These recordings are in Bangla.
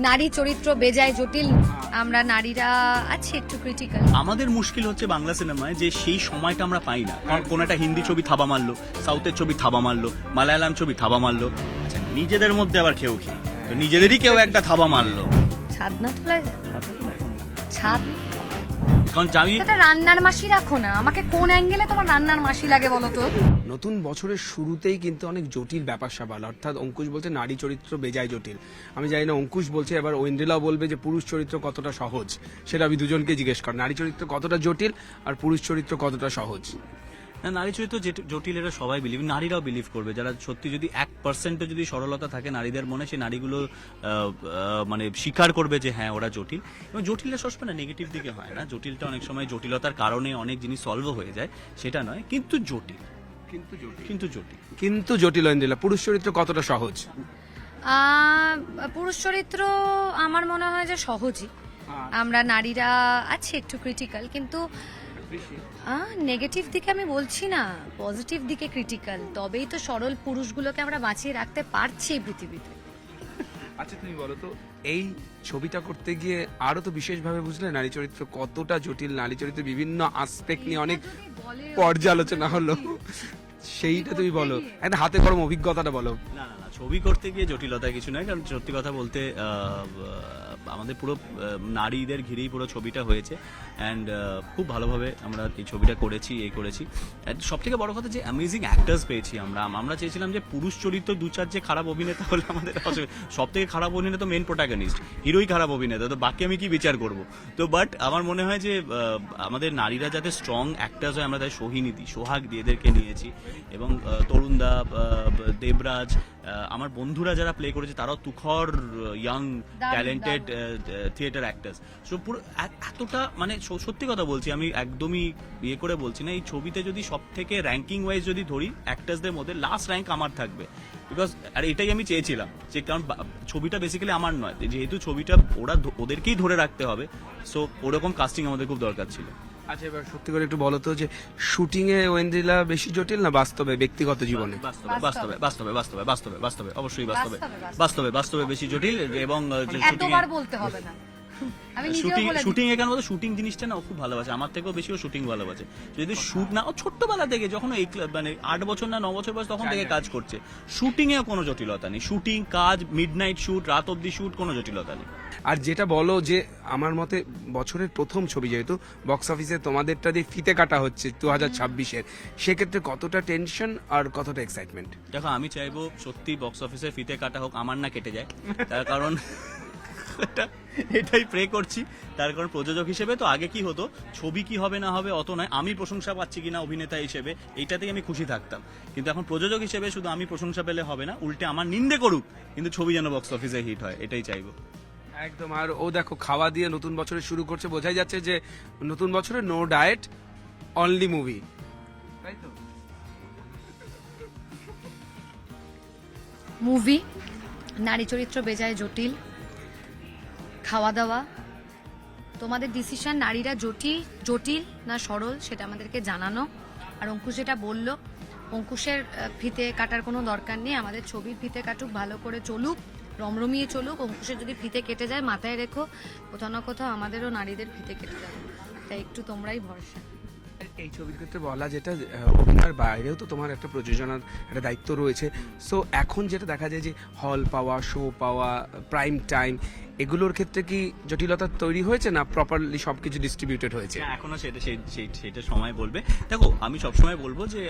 নারী চরিত্র বেজায় জটিল, আমরা নারীরা আছি একটু ক্রিটিক্যাল। আমাদের মুশকিল হচ্ছে বাংলা সিনেমায় যে সেই সময়টা আমরা পাই না, কারণ কোন একটা হিন্দি ছবি থাবা মারলো, সাউথের ছবি থাবা মারলো, মালায়ালাম ছবি থাবা মারলো, আচ্ছা নিজেদের মধ্যে আবার খেয়ে তো নিজেদেরই কেউ একটা থাবা মারলো। ছাদ না তোলা, ছাদ কারণ আমি এটা রান্নার মাসি রাখো না, আমাকে কোন অ্যাঙ্গেলে তোমার রান্নার মাসি লাগে বলো তো? নতুন বছরের শুরুতেই কিন্তু অনেক জটিল ব্যাপার স্যাপার, অর্থাৎ অঙ্কুশ বলছে নারী চরিত্র বেজায় জটিল। আমি জানি না অঙ্কুশ বলছে, এবার ঐন্দ্রিলাও বলবে যে পুরুষ চরিত্র কতটা সহজ, সেটা আমি দুজনকে জিজ্ঞেস কর, নারী চরিত্র কতটা জটিল আর পুরুষ চরিত্র কতটা সহজ। না, নারী চরিত্র জটিল এটা সবাই বিলিভ, নারীরাও বিলিভ করবে, যারা সত্যি যদি 1% যদি সরলতা থাকে নারীদের মনে, সেই নারীগুলো মানে স্বীকার করবে যে হ্যাঁ ওরা জটিল। এবং জটিলটা সবসময় না নেগেটিভ দিকে হয় না, জটিলটা অনেক সময় জটিলতার কারণে অনেক জিনিস সলভও হয়ে যায়, সেটা নয়, কিন্তু জটিল, কিন্তু জটিল ঐন্দ্রিলা, পুরুষ চরিত্র কতটা সহজ? পুরুষ চরিত্র আমার মনে হয় যে সহজই, আমরা নারীরা আছি একটু ক্রিটিক্যাল, কিন্তু নেগেটিভ দিকে আমি বলছি না, পজিটিভ দিকে ক্রিটিক্যাল, তবেই তো সরল পুরুষগুলোকে আমরা বাঁচিয়ে রাখতে পারছি এই পৃথিবীতে। আচ্ছা তুমি বলো তো, এই ছবিটা করতে গিয়ে আরো তো বিশেষভাবে বুঝলে নারী চরিত্র কতটা জটিল, নারী চরিত্রের বিভিন্ন আসপেক্ট নিয়ে অনেক পর্যালোচনা হলো, সেইটা তুমি বলো, একটা হাতে কলম অভিজ্ঞতাটা বলো। না না না, ছবি করতে গিয়ে জটিলতা কিছু নয়, কারণ সত্যি কথা বলতে আমাদের পুরো নারীদের ঘিরেই পুরো ছবিটা হয়েছে, অ্যান্ড খুব ভালোভাবে আমরা এই ছবিটা করেছি, সব থেকে বড় কথা যে অ্যামেজিং অ্যাক্টার্স পেয়েছি আমরা চেয়েছিলাম যে পুরুষ চরিত্র দু চার যে খারাপ অভিনেতা হলে আমাদের সব থেকে খারাপ অভিনেতা তো মেন প্রোটাগনিস্ট, হিরোই খারাপ অভিনেতা, তো বাকি আমি কি বিচার করব? তো বাট আমার মনে হয় যে আমাদের নারীরা যাতে স্ট্রং অ্যাক্টার্স হয়, আমরা তাই সোহাগ দিয়ে এদেরকে নিয়েছি, এবং তরুণদা, দেবরাজ, আমার বন্ধুরা যারা প্লে করেছে তারাও তুখর young talented theatre actors. So পুরো এতটা মানে সত্যি কথা বলছি, আমি একদমই ইয়ে করে বলছি না, এই ছবিতে যদি সব থেকে র্যাঙ্কিং ওয়াইজ যদি ধরি অ্যাক্টার্সদের মধ্যে লাস্ট র্যাঙ্ক আমার থাকবে, বিকজ আর এটাই আমি চেয়েছিলাম, যে কারণ ছবিটা বেসিক্যালি আমার নয়, যেহেতু ছবিটা ওদেরকেই ধরে রাখতে হবে, সো ওরকম কাস্টিং আমাদের খুব দরকার ছিল। আচ্ছা এবার সত্যি করে একটু বলো তো, যে শুটিং এ ঐন্দ্রিলা বেশি জটিল না বাস্তবে ব্যক্তিগত জীবনে? বাস্তবে অবশ্যই বাস্তবে বেশি জটিল, এবং এতবার বলতে হবে না, আমি নিজেও বলে দিই। শুটিং এখানে বলতে শুটিং জিনিসটা না ও খুব ভালোবাসে, আমার থেকেও বেশি ও শুটিং ভালোবাসে। যদি শুট না, ও ছোট্টবেলা থেকে যখন এই মানে 8 বছর না 9 বছর বয়স তখন থেকে কাজ করছে, শুটিং এও কোনো জটিলতা নেই, শুটিং কাজ, মিডনাইট শুট, রাত অবধি শুট, কোনো জটিলতা নেই। আর যেটা বলো যে আমার মতে বছরের প্রথম ছবি, যেহেতু বক্স অফিসে তোমাদেরটা দিয়ে ফিতে কাটা হচ্ছে 2026-এর, সেক্ষেত্রে কতটা টেনশন আর কতটা এক্সাইটমেন্ট? দেখো আমি চাইবো সত্যি বক্স অফিসে ফিতে কাটা হোক, আমার না কেটে যায়, তার কারণ এটাই প্রে করছি, তার কারণ প্রযোজক হিসেবে তো আগে কি হতো, ছবি কি হবে না হবে অত নয়, আমি প্রশংসা পাচ্ছি কিনা অভিনেতা হিসেবে এইটাতেই আমি খুশি থাকতাম, কিন্তু এখন প্রযোজক হিসেবে শুধু আমি প্রশংসা পেলে হবে না, উল্টে আমার নিন্দে করুক, কিন্তু ছবি যেন বক্স অফিসে হিট হয়, এটাই চাইবো। একদম। আর ও দেখো খাওয়া দিয়ে নতুন বছরে শুরু করছে, বোঝাই যাচ্ছে যে নতুন বছরে নো ডায়েট অনলি মুভি, তাই তো? মুভি, নারী চরিত্র বেজায় জটিল, খাওয়া দাওয়া, তোমাদের ডিসিশন, নারীরা জটিল না সরল সেটা আমাদেরকে জানানো। আর অঙ্কুশ যেটা বললো, অঙ্কুশের ফিতে কাটার কোনো দরকার নেই, আমাদের ছবির ফিতে কাটুক, ভালো করে চলুক, রমরমিয়ে চলুক। অঙ্কুশের যদি ফিতে কেটে যায় মাথায় রেখো, কোথাও না কোথাও আমাদেরও নারীদের ফিতে কেটে যাবে, তাই একটু তোমরাই ভরসা। এই ছবির ক্ষেত্রে বলা যেটা, অভিনয়ের বাইরেও তো তোমার একটা প্রযোজনার একটা দায়িত্ব রয়েছে। সো এখন যেটা দেখা যায় যে হল পাওয়া, শো পাওয়া, প্রাইম টাইম, এগুলোর ক্ষেত্রে কি জটিলতা তৈরি হয়েছে না প্রপারলি সবকিছু ডিস্ট্রিবিউটেড হয়েছে? এখনো সেটা সময় বলবে। দেখো আমি সবসময় বলবো যে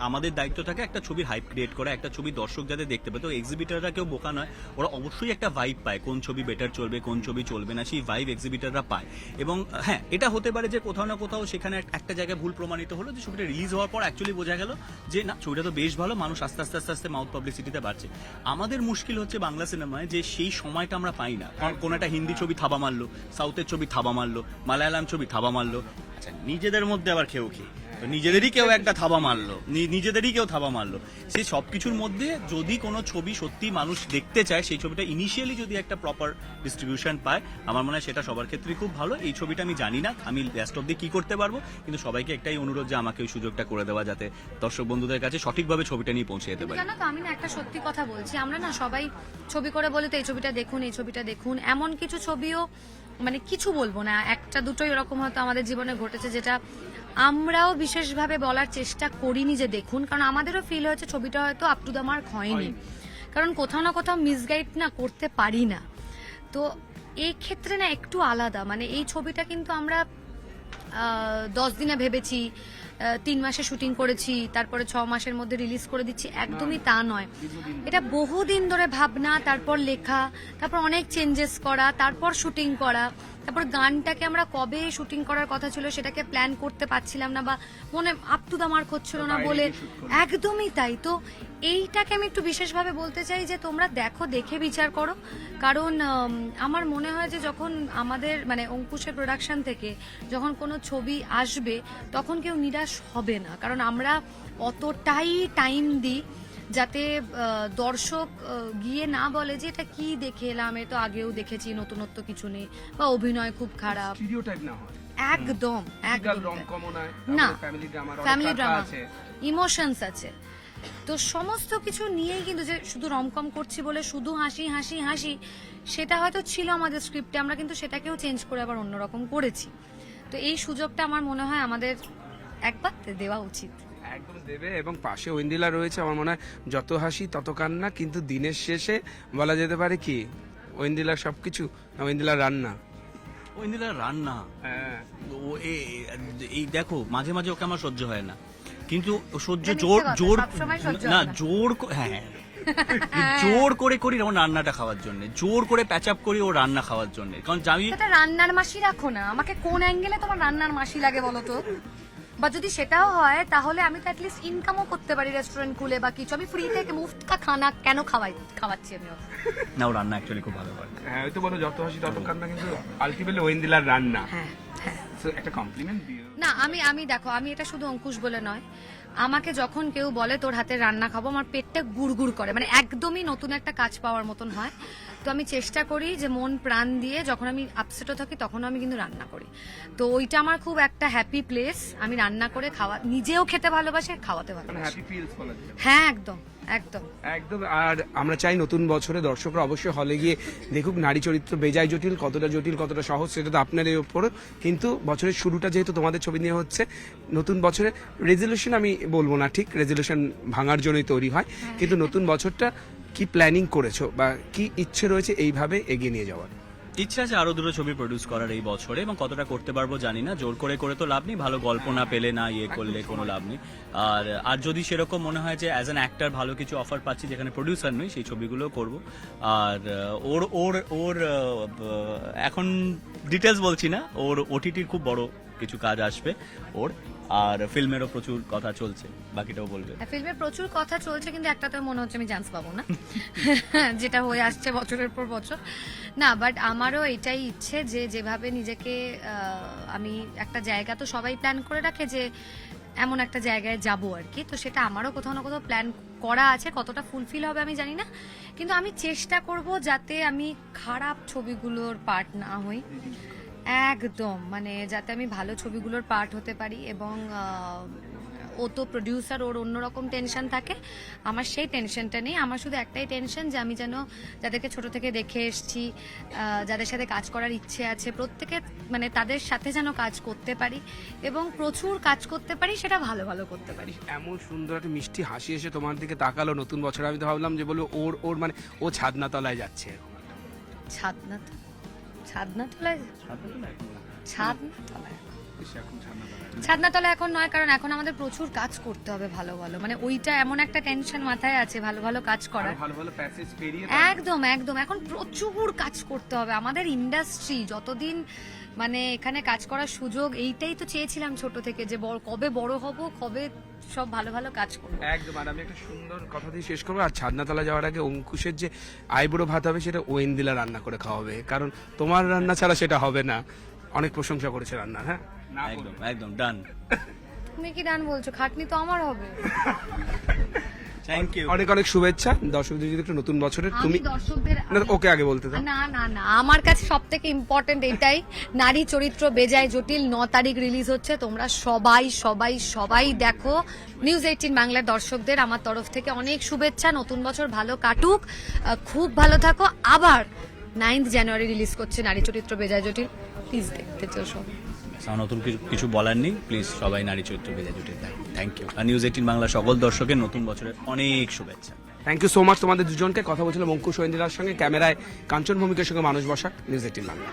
আমাদের দায়িত্ব থাকে একটা ছবির হাইপ ক্রিয়েট করা, একটা ছবি দর্শক যাতে দেখতে পায়, তো এক্সিবিটাররা কেউ বোকা নয়, ওরা অবশ্যই একটা ভাইব পায়, কোন ছবি বেটার চলবে, কোন ছবি চলবে না, সেই ভাইব এক্সিবিটাররা পায়। এবং হ্যাঁ, এটা হতে পারে যে কোথাও না কোথাও সেখানে একটা জায়গায় ভুল প্রমাণিত হলো, যে ছবিটা রিলিজ হওয়ার পর অ্যাকচুয়ালি বোঝা গেল যে না, ছবিটা তো বেশ ভালো, মানুষ আস্তে আস্তে মাউথ পাবলিসিটিতে বাড়ছে। আমাদের মুশকিল হচ্ছে বাংলা সিনেমায় যে সেই সময়টা আমরা পাই না, কারণ কোন একটা হিন্দি ছবি থাবা মারলো, সাউথের ছবি থাবা মারলো, মালায়ালাম ছবি থাবা মারলো, আচ্ছা নিজেদের মধ্যে আবার খেয়ে তো তো নিজেদেরই কেউ একটা থাবা মারলো, নিজেদেরই কেউ থাবা মারলো। সেই সবকিছুর মধ্যে যদি কোনো ছবি সত্যি মানুষ দেখতে চায়, সেই ছবিটা ইনিশিয়ালি যদি একটা প্রপার ডিস্ট্রিবিউশন পায়, আমার মনে হয় সেটা সবার ক্ষেত্রেই খুব ভালো। এই ছবিটা আমি জানি না আমি লাস্ট অব্দি কি করতে পারবো, কিন্তু সবাইকে একটাই অনুরোধ যে আমাকে ওই সুযোগটা করে দেওয়া, যাতে দর্শক বন্ধুদের কাছে সঠিকভাবে ছবিটা নিয়ে পৌঁছে যেতে পারি। জানো তো, আমি না একটা সত্যি কথা বলছি, আমরা না সবাই ছবি করে বলে তো এই ছবিটা দেখুন, এই ছবিটা দেখুন, এমন কিছু ছবিও মানে কিছু বলবো না, একটা দুটোই এরকম হয়তো আমাদের জীবনে ঘটেছে যেটা আমরাও বিশেষভাবে বলার চেষ্টা করিনি যে দেখুন, কারণ আমাদেরও ফিল হয়েছে ছবিটা হয়তো আপ টু দ্য মার্ক হয়নি, কারণ কোথাও না কোথাও মিসগাইড না করতে পারি না। তো এই ক্ষেত্রে না একটু আলাদা, মানে এই ছবিটা কিন্তু আমরা 10 দিনে ভেবেছি, 3 মাসে শুটিং করেছি, তারপরে 6 মাসের মধ্যে রিলিজ করে দিচ্ছি, একদমই তা নয়। এটা বহুদিন ধরে ভাবনা, তারপর লেখা, তারপর অনেক চেঞ্জেস করা, তারপর শুটিং করা, তারপর গানটাকে আমরা কবে শুটিং করার কথা ছিল সেটাকে প্ল্যান করতে পারছিলাম না, বা মনে আপ টু দ্য মার্ক হচ্ছিল না বলে, একদমই তাই। তো এইটাকে আমি একটু বিশেষভাবে বলতে চাই যে তোমরা দেখো, দেখে বিচার করো, কারণ আমার মনে হয় যে যখন আমাদের মানে অঙ্কুশের প্রোডাকশন থেকে যখন কোনো ছবি আসবে তখন কেউ নিরাশ হবে না, কারণ আমরা অতটাই টাইম দিই যাতে দর্শক গিয়ে না বলে যে এটা কি দেখে এলাম, এ তো আগেও দেখেছি, নতুনত্ব কিছু নেই, বা অভিনয় খুব খারাপ, স্টিরিওটাইপ না হয়। একদম একদম না, না, family drama, family drama, emotions আছে, তো সমস্ত কিছু নিয়েই কিন্তু, যে শুধু রমকম করছি বলে শুধু হাসি হাসি হাসি সেটা হয়তো ছিল আমাদের স্ক্রিপ্টে, আমরা কিন্তু সেটাকেও চেঞ্জ করে আবার অন্যরকম করেছি। তো এই সুযোগটা আমার মনে হয় আমাদের একবার দেওয়া উচিত। একদম দেবে, এবং পাশে ঐন্দিলা রয়েছে, আমার মনে হয় যত হাসি তত কান্না, কিন্তু দিনের শেষে বলা যেতে পারে কি ঐন্দিলার সবকিছু না ঐন্দিলার রান্না। ঐন্দিলার রান্না, হ্যাঁ, ও এই দেখো মাঝে মাঝে ওকে আমার সহ্য হয় না, কিন্তু সহ্য এটা জোর মিথ্যে কথা, জোর সবসময় সহ্য না, হয় না। জোর হ্যাঁ জোর করে করি ওর রান্নাটা খাওয়ার জন্য, জোর করে প্যাচ আপ করি ওর রান্না খাওয়ার জন্য, কারণ আমি সেটা রান্নার মাসি রাখো না, আমাকে কোন অ্যাঙ্গেলে তোমার রান্নার মাসি লাগে বলো তো? বা যদি সেটাও হয় তাহলে আমি তো অ্যাটলিস্ট ইনকামও করতে পারি রেস্টুরেন্ট খুলে বা কিছু, আমি ফ্রি থেকে মুফট কা খানা কেন খাওয়াচ্ছি আমি ওকে? না, ও রান্না অ্যাকচুয়ালি খুব ভালো করে। হ্যাঁ, ওই তো বলো যত হাসি তত কান্না, কিন্তু আলটিমেটলি ঐন্দিলার রান্না। হ্যাঁ হ্যাঁ, সো একটা কমপ্লিমেন্ট দিও না আমি দেখো, আমি এটা শুধু অঙ্কুশ বলে নয়, আমাকে যখন কেউ বলে তোর হাতে রান্না খাবো, আমার পেটটা গুড়গুড় করে, মানে একদমই নতুন একটা কাজ পাওয়ার মতন হয়। তো আমি চেষ্টা করি যে মন প্রাণ দিয়ে, যখন আমি আপসেটও থাকি তখনও আমি কিন্তু রান্না করি, তো ওইটা আমার খুব একটা হ্যাপি প্লেস। আমি রান্না করে নিজেও খেতে ভালোবাসি, খাওয়াতে ভালোবাসি। হ্যাপি ফিলস বলা যায়। হ্যাঁ একদম একদম একদম। আর আমরা চাই নতুন বছরে দর্শকরা অবশ্যই হলে গিয়ে দেখুক নারী চরিত্র বেজায় জটিল, কতটা সহজ সেটা তো আপনাদের উপর, কিন্তু বছরের শুরুটা যেহেতু তোমাদের ছবি নিয়ে হচ্ছে, নতুন বছরে রেজলিউশন আমি বলবো না, ঠিক রেজলিউশন ভাঙার জন্যই তৈরি হয়, কিন্তু নতুন বছরটা কি প্ল্যানিং করেছো বা কি ইচ্ছে রয়েছে এইভাবে এগিয়ে নিয়ে যাওয়ার? ইচ্ছা আছে আরো দুটো ছবি প্রডিউস করার এই বছরে, এবং কতটা করতে পারবো জানি না, জোর করে করে তো লাভ নেই, ভালো গল্প না পেলে না ইয়ে করলে কোনো লাভ নেই। আর যদি সেরকম মনে হয় যে অ্যাজ অ্যান অ্যাক্টর ভালো কিছু অফার পাচ্ছি যেখানে প্রডিউসার নই, সেই ছবিগুলো করব। আর ওর ওর ওর এখন ডিটেলস বলছি না, ওর ওটিটির খুব বড় কিছু কাজ আসবে ওর, আর ফিল্মেরও প্রচুর কথা চলছে, বাকিটাও বলবে। ফিল্মে প্রচুর কথা চলছে, কিন্তু একটা তো মনে হচ্ছে আমি চান্স পাবো না, যেটা হয়ে আসছে বছরের পর বছর। না, বাট আমারও এটাই ইচ্ছে যে যেভাবে নিজেকে আমি একটা জায়গা, তো সবাই প্ল্যান করে রাখে যে এমন একটা জায়গায় যাব আর কি, তো সেটা আমারও কোথাও না কোথাও প্ল্যান করা আছে, কতটা ফুলফিল হবে আমি জানি না, কিন্তু আমি চেষ্টা করব যাতে আমি খারাপ ছবিগুলোর পার্ট না হই, একদম, মানে যাতে আমি ভালো ছবিগুলোর পার্ট হতে পারি। এবং ও তো প্রডিউসার, ওর অন্যরকম টেনশন থাকে, আমার সেই টেনশনটা নেই, আমার শুধু একটাই টেনশন যে আমি যেন যাদেরকে ছোট থেকে দেখে এসেছি, যাদের সাথে কাজ করার ইচ্ছে আছে, প্রত্যেকে মানে তাদের সাথে যেন কাজ করতে পারি এবং প্রচুর কাজ করতে পারি, সেটা ভালো ভালো করতে পারি। এমন সুন্দর একটা মিষ্টি হাসি এসে তোমার দিকে তাকালো নতুন বছরে, আমি তো ভাবলাম যে বলবো ওর মানে ও ছাদনা তলায় যাচ্ছে। ছাদনাতলায় ছাদনাতলা এখন নয়, কারণ এখন আমাদের প্রচুর কাজ করতে হবে ভালো ভালো, মানে ওইটা এমন একটা টেনশন মাথায় আছে ভালো ভালো কাজ করার, একদম একদম, এখন প্রচুর কাজ করতে হবে আমাদের ইন্ডাস্ট্রি যতদিন মানে এখানে কাজ করার সুযোগ, এইটাই তো চেয়েছিলাম ছোট থেকে যে কবে বড় হব, কবে সব ভালো ভালো কাজ করবো। একদম। আর আমি একটা সুন্দর কথা দিয়ে শেষ করবো, আর ছাদনাতলা যাওয়ার আগে অঙ্কুশের যে আইবুড়ো ভাত হবে সেটা ঐন্দিলা রান্না করে খাওয়াবে, কারণ তোমার রান্না ছাড়া সেটা হবে না। অনেক প্রশংসা করেছে রান্নার। হ্যাঁ, একদম একদম ডান। তুমি কি ডান বলছো? খাটনি তো আমার হবে। Thank you. অনেক অনেক শুভেচ্ছা দর্শকদের যদি একটু নতুন বছরের। তুমি আমি দর্শকদের না, ওকে আগে বলতে দাও। না না না, আমার কাছে সব থেকে ইম্পর্টেন্ট এটাই, নারী চরিত্র বেজায় জটিল 9 তারিখ রিলিজ হচ্ছে। তোমরা সবাই সবাই সবাই দেখো। নিউজ 18 বাংলার দর্শকদের আমার তরফ থেকে অনেক শুভেচ্ছা। নতুন বছর ভালো কাটুক, খুব ভালো থাকো। আবার 9th জানুয়ারি রিলিজ করছে নারী চরিত্র বেজায় জটিল। প্লিজ দেখতে চো সবাই। আমার নতুন কিছু বলার নেই, প্লিজ সবাই নারী চরিত্র বেজায় জটিল দেখ। Thank you. আর নিউজ 18 বাংলা সকল দর্শকের নতুন বছরের অনেক শুভেচ্ছা। থ্যাংক ইউ সো মাচ তোমাদের দুজনকে। কথা বলছিলাম অঙ্কুশ ঐন্দ্রিলার সঙ্গে, ক্যামেরায় কাঞ্চন ভৌমিকের সঙ্গে মানুষ বসাক, নিউজ 18 বাংলা।